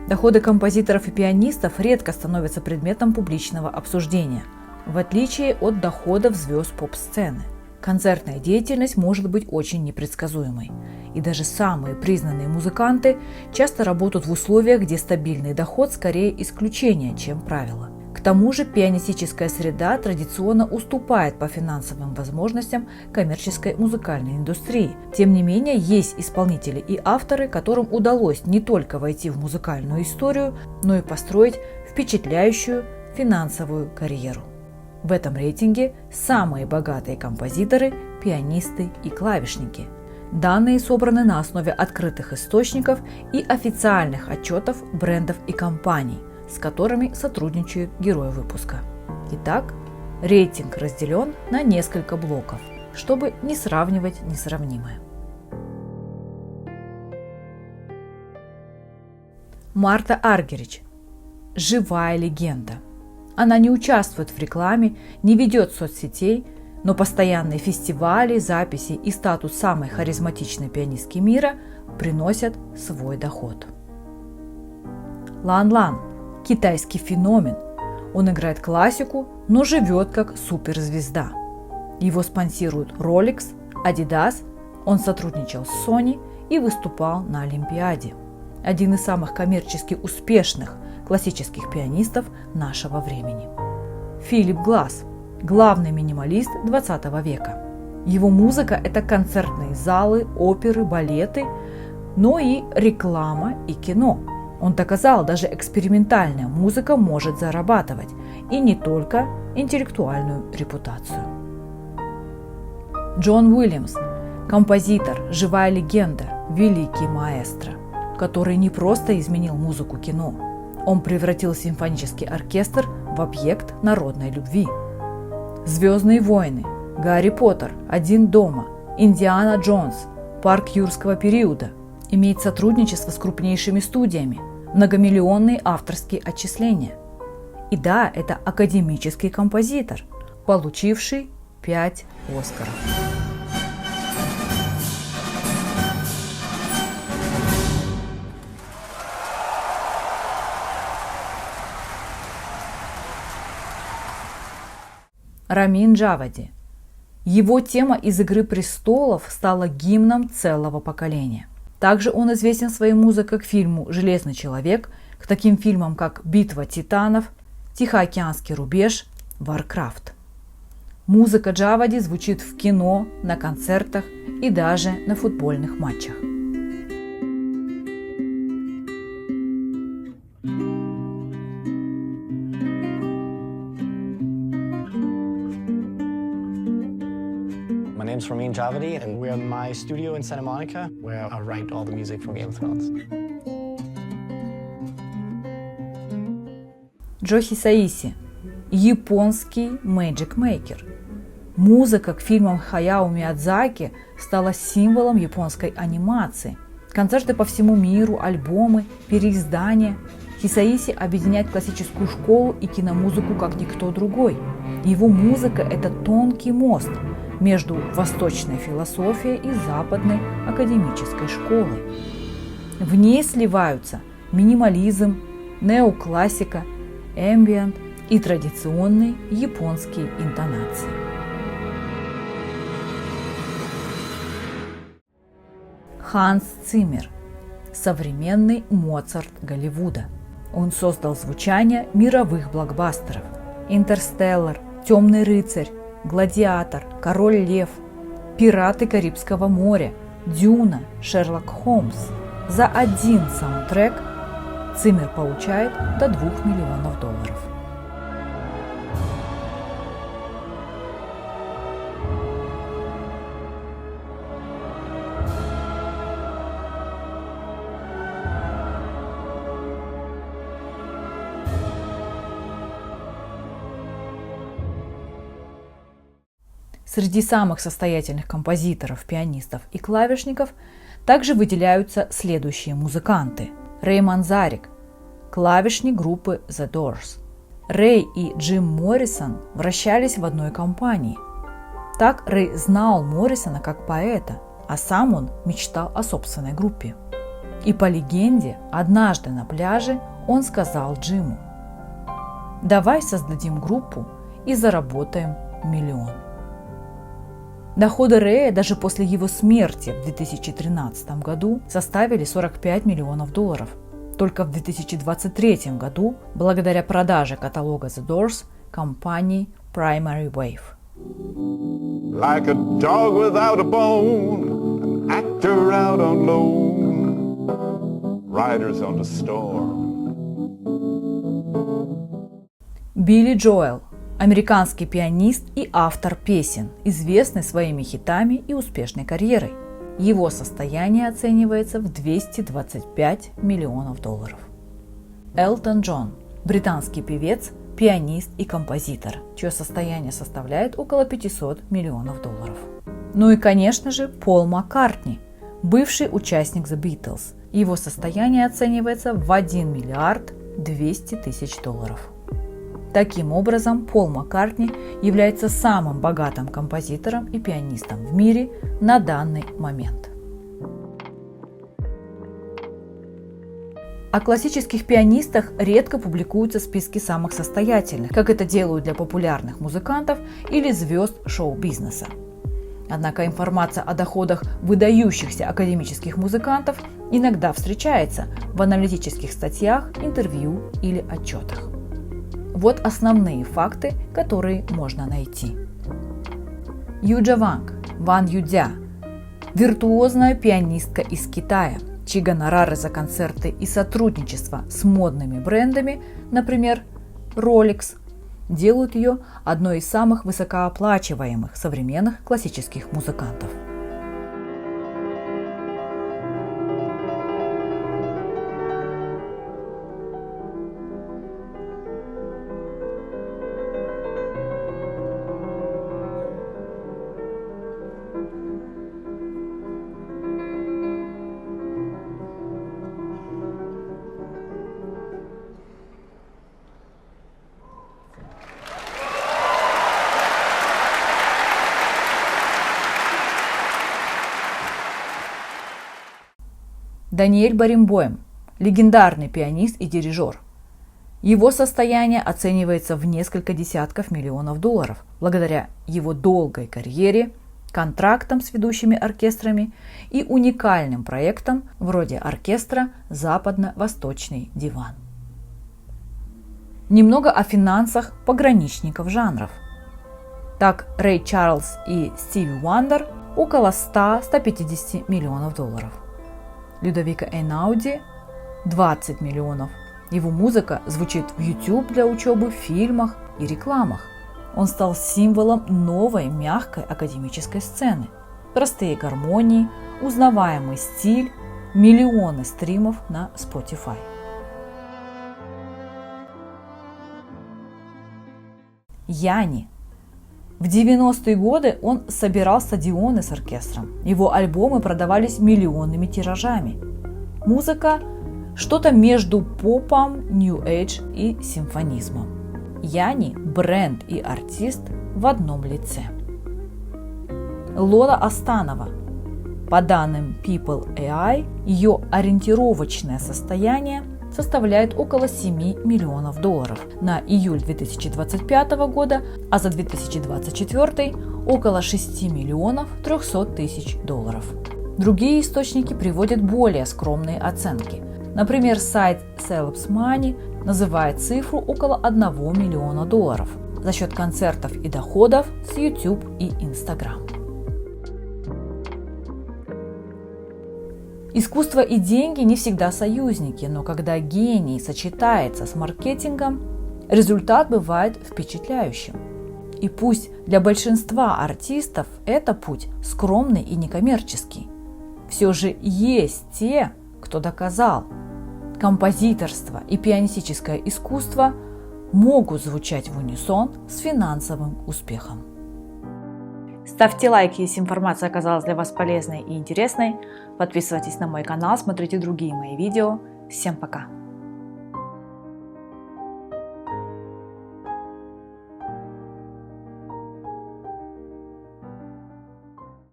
Доходы композиторов и пианистов редко становятся предметом публичного обсуждения, в отличие от доходов звезд поп-сцены. Концертная деятельность может быть очень непредсказуемой, и даже самые признанные музыканты часто работают в условиях, где стабильный доход скорее исключение, чем правило. К тому же пианистическая среда традиционно уступает по финансовым возможностям коммерческой музыкальной индустрии. Тем не менее, есть исполнители и авторы, которым удалось не только войти в музыкальную историю, но и построить впечатляющую финансовую карьеру. В этом рейтинге самые богатые композиторы, пианисты и клавишники. Данные собраны на основе открытых источников и официальных отчетов брендов и компаний, с которыми сотрудничают герои выпуска. Итак, рейтинг разделен на несколько блоков, чтобы не сравнивать несравнимое. Марта Аргерич – живая легенда. Она не участвует в рекламе, не ведет соцсетей, но постоянные фестивали, записи и статус самой харизматичной пианистки мира приносят свой доход. Лан Лан – китайский феномен. Он играет классику, но живет как суперзвезда. Его спонсируют Rolex, Adidas, он сотрудничал с Sony и выступал на Олимпиаде. Один из самых коммерчески успешных классических пианистов нашего времени. Филипп Гласс – главный минималист 20 века. Его музыка – это концертные залы, оперы, балеты, но и реклама и кино. Он доказал, даже экспериментальная музыка может зарабатывать, и не только интеллектуальную репутацию. Джон Уильямс – композитор, живая легенда, великий маэстро, который не просто изменил музыку кино, он превратил симфонический оркестр в объект народной любви. «Звездные войны», «Гарри Поттер», «Один дома», «Индиана Джонс», «Парк юрского периода» имеет сотрудничество с крупнейшими студиями, многомиллионные авторские отчисления. И да, это академический композитор, получивший 5 Оскаров. Рамин Джавади. Его тема из «Игры престолов» стала гимном целого поколения. Также он известен своей музыкой к фильму «Железный человек», к таким фильмам, как «Битва титанов», «Тихоокеанский рубеж», «Варкрафт». Музыка Джавади звучит в кино, на концертах и даже на футбольных матчах. My name's Ramin Javadi, and we're in my studio in Santa Monica, where I write all the music for Game of Thrones. Джо Хисаиси – японский мэджик-мейкер. Музыка к фильмам Хаяо Миядзаки стала символом японской анимации. Концерты по всему миру, альбомы, переиздания. Хисаиси объединяет классическую школу и киномузыку как никто другой. Его музыка – это тонкий мост между восточной философией и западной академической школой. В ней сливаются минимализм, неоклассика, эмбиент и традиционные японские интонации. Ханс Циммер – современный Моцарт Голливуда. Он создал звучание мировых блокбастеров: «Интерстеллар», «Темный рыцарь», «Гладиатор», «Король лев», «Пираты Карибского моря», «Дюна», «Шерлок Холмс». За один саундтрек Циммер получает до $2 миллионов. Среди самых состоятельных композиторов, пианистов и клавишников также выделяются следующие музыканты. Рэй Манзарик – клавишник группы The Doors. Рэй и Джим Моррисон вращались в одной компании. Так Рэй знал Моррисона как поэта, а сам он мечтал о собственной группе. И по легенде, однажды на пляже он сказал Джиму: «Давай создадим группу и заработаем миллион». Доходы Рэя даже после его смерти в 2013 году составили $45 миллионов. Только в 2023 году, благодаря продаже каталога The Doors компании Primary Wave. Like a dog without a bone, an actor out on loan, riders on the storm. Билли Джоэл – американский пианист и автор песен, известный своими хитами и успешной карьерой. Его состояние оценивается в $225 миллионов. Элтон Джон – британский певец, пианист и композитор, чье состояние составляет около $500 миллионов. Ну и, конечно же, Пол Маккартни, бывший участник The Beatles. Его состояние оценивается в $1 миллиард 200 тысяч. Таким образом, Пол Маккартни является самым богатым композитором и пианистом в мире на данный момент. О классических пианистах редко публикуются списки самых состоятельных, как это делают для популярных музыкантов или звезд шоу-бизнеса. Однако информация о доходах выдающихся академических музыкантов иногда встречается в аналитических статьях, интервью или отчетах. Вот основные факты, которые можно найти. Юджа Ванг, Ван Юдзя – виртуозная пианистка из Китая, чьи гонорары за концерты и сотрудничество с модными брендами, например, Rolex, делают ее одной из самых высокооплачиваемых современных классических музыкантов. Даниэль Баренбойм – легендарный пианист и дирижер. Его состояние оценивается в несколько десятков миллионов долларов благодаря его долгой карьере, контрактам с ведущими оркестрами и уникальным проектам вроде оркестра «Западно-Восточный диван». Немного о финансах пограничников жанров. Так, Рэй Чарльз и Стиви Уандер – около 100-150 миллионов долларов. Людовико Эйнауди – 20 миллионов. Его музыка звучит в YouTube для учебы, в фильмах и рекламах. Он стал символом новой мягкой академической сцены. Простые гармонии, узнаваемый стиль, миллионы стримов на Spotify. Яни. В 90-е годы он собирал стадионы с оркестром. Его альбомы продавались миллионными тиражами. Музыка – что-то между попом, New Age и симфонизмом. Яни – бренд и артист в одном лице. Лола Астанова. По данным People AI, ее ориентировочное состояние составляет около 7 миллионов долларов на июль 2025 года, а за 2024 около 6 миллионов 300 тысяч долларов. Другие источники приводят более скромные оценки. Например, сайт Celebs Money называет цифру около 1 миллиона долларов за счет концертов и доходов с YouTube и Instagram. Искусство и деньги не всегда союзники, но когда гений сочетается с маркетингом, результат бывает впечатляющим. И пусть для большинства артистов это путь скромный и некоммерческий, все же есть те, кто доказал, композиторство и пианистическое искусство могут звучать в унисон с финансовым успехом. Ставьте лайки, если информация оказалась для вас полезной и интересной. Подписывайтесь на мой канал, смотрите другие мои видео. Всем пока!